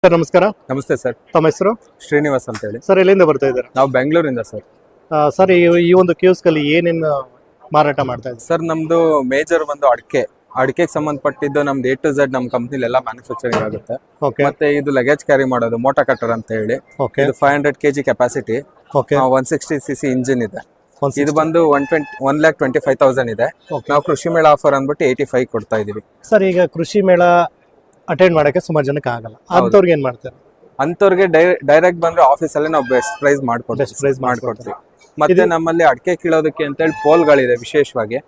Sir ನಮಸ್ಕಾರ. ನಮಸ್ತೆ sir. ತಮ್ಮ ಹೆಸರು? ಶ್ರೀನಿವಾಸ್ ಅಂತ ಹೇಳಿ. ಸರ್ ಎಲ್ಲಿಂದ ಬರ್ತಾ ಇದ್ದೀರಾ? ನಾವು ಬೆಂಗಳೂರಿಂದ ಸರ್. ಸರ್ ಈ ಒಂದು ಕಿಯೋಸ್ಕಲ್ಲಿ ಏನೇನು ಮಾರಾಟ ಮಾಡ್ತಾ ಇದ್ದೀರಾ? ಸರ್ ನಮ್ದು ಮೇಜರ್ ಬಂದು ಅಡಿಕೆಗೆ ಸಂಬಂಧಪಟ್ಟಿದ್ದು ನಮ್ದು A to Z ನಮ್ಮ ಕಂಪ್ನಿಲಿ ಎಲ್ಲ ಮ್ಯಾನುಫ್ಯಾಕ್ಚರಿಂಗ್ ಆಗುತ್ತೆ. ಓಕೆ ಮತ್ತೆ ಇದು ಲಗೇಜ್ ಕ್ಯಾರಿ ಮಾಡೋದು ಮೋಟಾ ಕಟರ್ ಅಂತ ಹೇಳಿ. ಓಕೆ ಇದು 500 kg capacity, okay 160 cc engine ಇದೆ. ಇದು ಬಂದು 1,25,000 ಇದೆ. ನಾವು ಕೃಷಿ ಮೇಳ ಆಫರ್ ಅಂದ್ಬಿಟ್ಟು 85 ಕೊಡ್ತಾ ಇದೀವಿ. ಸರ್ ಈಗ ಕೃಷಿ ಮೇಳ ಅಟೆಂಡ್ ಮಾಡಕ್ಕೆ ಸುಮಾರು ಜನಕ್ಕೆ ಆಗಲ್ಲ, ಅಂಥವ್ರಿಗೆ ಏನ್ ಮಾಡ್ತಾರೆ? ಅಂತವ್ರಿಗೆ ಡೈರೆಕ್ಟ್ ಬಂದ್ರೆ ಆಫೀಸಲ್ಲೇ ನಾವು ಬೆಸ್ಟ್ ಪ್ರೈಸ್ ಮಾಡ್ಕೊಡ್ತೀವಿ. ಮತ್ತೆ ನಮ್ಮಲ್ಲಿ ಅಡಿಕೆ ಕೀಳೋದಕ್ಕೆ ಅಂತ ಹೇಳಿ ಪೋಲ್ಗಳಿದೆ ವಿಶೇಷವಾಗಿ.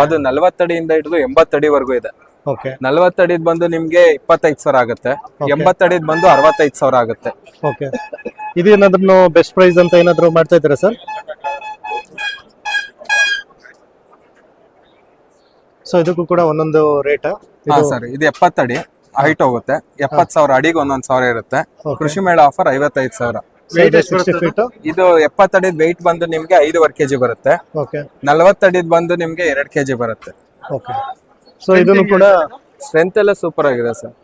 ಅದು 40 ಅಡಿಯಿಂದ ಹಿಡಿದು 80 ಅಡಿವರೆಗೂ ಇದೆ. ಓಕೆ 40 ಅಡಿದ್ ಬಂದು ನಿಮ್ಗೆ 25,000 ಆಗುತ್ತೆ. 80 ಅಡಿದ್ ಬಂದು 65,000 ಆಗುತ್ತೆ. ಓಕೆ ಇದೇನಾದ್ರೂ ಬೆಸ್ಟ್ ಪ್ರೈಸ್ ಅಂತ ಏನಾದ್ರು ಮಾಡ್ತಾ ಇದ್ದೀರಾ ಸರ್? ಸೊ ಇದಕ್ಕೂ ಕೂಡ ಒಂದೊಂದು ರೇಟ್? ಹಾ ಸರ್, ಇದು 70 ಅಡಿ ಹೈಟ್ ಹೋಗುತ್ತೆ. 70,000 ಅಡಿಗೆ 1,000 ಇರುತ್ತೆ. ಕೃಷಿ ಮೇಳ ಆಫರ್ 55,000. ಇದು 70 ಅಡಿದ್ ವೆಯ್ಟ್ ಬಂದು ನಿಮ್ಗೆ 5.5 kg ಬರುತ್ತೆ. ಓಕೆ 40 ಅಡಿದ್ ಬಂದು ನಿಮ್ಗೆ 2 kg ಬರುತ್ತೆ. ಓಕೆ ಸೊ ಇದನ್ನು ಕೂಡ ಸ್ಟ್ರೆಂತ್ ಎಲ್ಲ ಸೂಪರ್ ಆಗಿದೆ ಸರ್.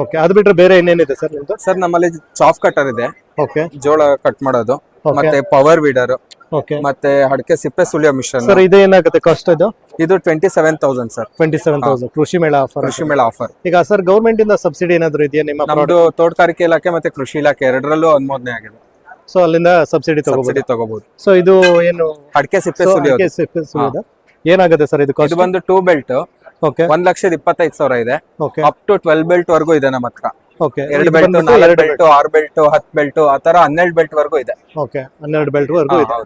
ಓಕೆ ಅದು ಬಿಟ್ರೆ ಬೇರೆ ಏನೇನಿದೆ ಸರ್ ನಿಮ್ದು? ಸರ್ ನಮ್ಮಲ್ಲಿ ಚಾಫ್ ಕಟರ್ ಇದೆ, ಓಕೆ ಜೋಳ ಕಟ್ ಮಾಡೋದು, ಮತ್ತೆ ಪವರ್ ವೀಡರ್, ಓಕೆ ಮತ್ತೆ ಅಡಿಕೆ ಸಿಪ್ಪೆ ಸುಲಿಯೋ ಮಿಷನ್. ಸರ್ ಇದು ಏನಾಗುತ್ತೆ ಕಾಸ್ಟ್? ಇದು 27,000 ಸರ್. 27,000 ಕೃಷಿ ಮೇಳ ಆಫರ್. ಕೃಷಿ ಮೇಳ ಆಫರ್. ಈಗ ಸರ್ ಗೌರ್ಮೆಂಟ್ ಇಂದ ಸಬ್ಸಿಡಿ ಏನಾದ್ರು ಇದೆಯಾ ನಿಮ್ಮ? ನಮ್ದು ತೋಟಗಾರಿಕೆ ಇಲಾಖೆ ಮತ್ತೆ ಕೃಷಿ ಇಲಾಖೆ ಎರಡರಲ್ಲೂ ಅನುಮೋದನೆ ಆಗಿದೆ. ಸೊ ಅಲ್ಲಿಂದ ಸಬ್ಸಿಡಿ ತಗೋಬಹುದು. ಸೊ ಇದು ಏನು ಅಡಿಕೆ ಸಿಪ್ಪೆ ಸುಲಿಯೋದು ಏನಾಗುತ್ತೆ ಸರ್ ಇದು? ಇದು ಬಂದು 2 ಬೆಲ್ಟ್. ಓಕೆ 1,25,000 ಇದೆ. ಓಕೆ ಅಪ್ ಟು 12 ಬೆಲ್ಟ್ ವರ್ಗೂ ಇದೆ ನಮ್ಮ ಹತ್ರ. Okay 2 belt, 4 belt, 6 belt, 10 belt, ಆತರ 12 ಬೆಲ್ಟ್ ವರ್ಗೂ ಇದೆ. ಓಕೆ 12 ಬೆಲ್ಟ್ ವರ್ಗೂ ಇದೆ.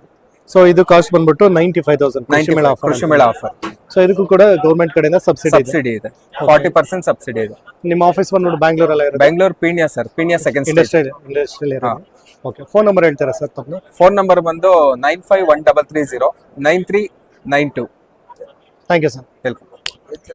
ಸೊ ಇದು ಕಾಸ್ಟ್ ಬಂದ್ಬಿಟ್ಟು 95,000 ಕೃಷಿ ಮೇಳ ಆಫರ್. ಕೃಷಿ ಮೇಳ ಆಫರ್. ಸೊ ಇದಕ್ಕೂ ಕೂಡ ಗೌರ್ಮೆಂಟ್ ಕಡೆಯಿಂದ ಸಬ್ಸಿಡಿ ಇದೆ. 40% ಸಬ್ಸಿಡಿ ಇದೆ. ನಿಮ್ಮ ಆಫೀಸ್ ಬಂದ್ಬಿಟ್ಟು ಬ್ಯಾಂಗ್ಳೂರಲ್ಲಿ ಇರುತ್ತೆ? Bengaluru Peenya sir, Peenya second industrial area. Okay phone number ಹೇಳ್ತೀರಾ ಸರ್ ತಪ್ಪು? ಫೋನ್ ನಂಬರ್ ಬಂದು 9513309392. Thank you sir. ವೆಲ್ಕಮ್.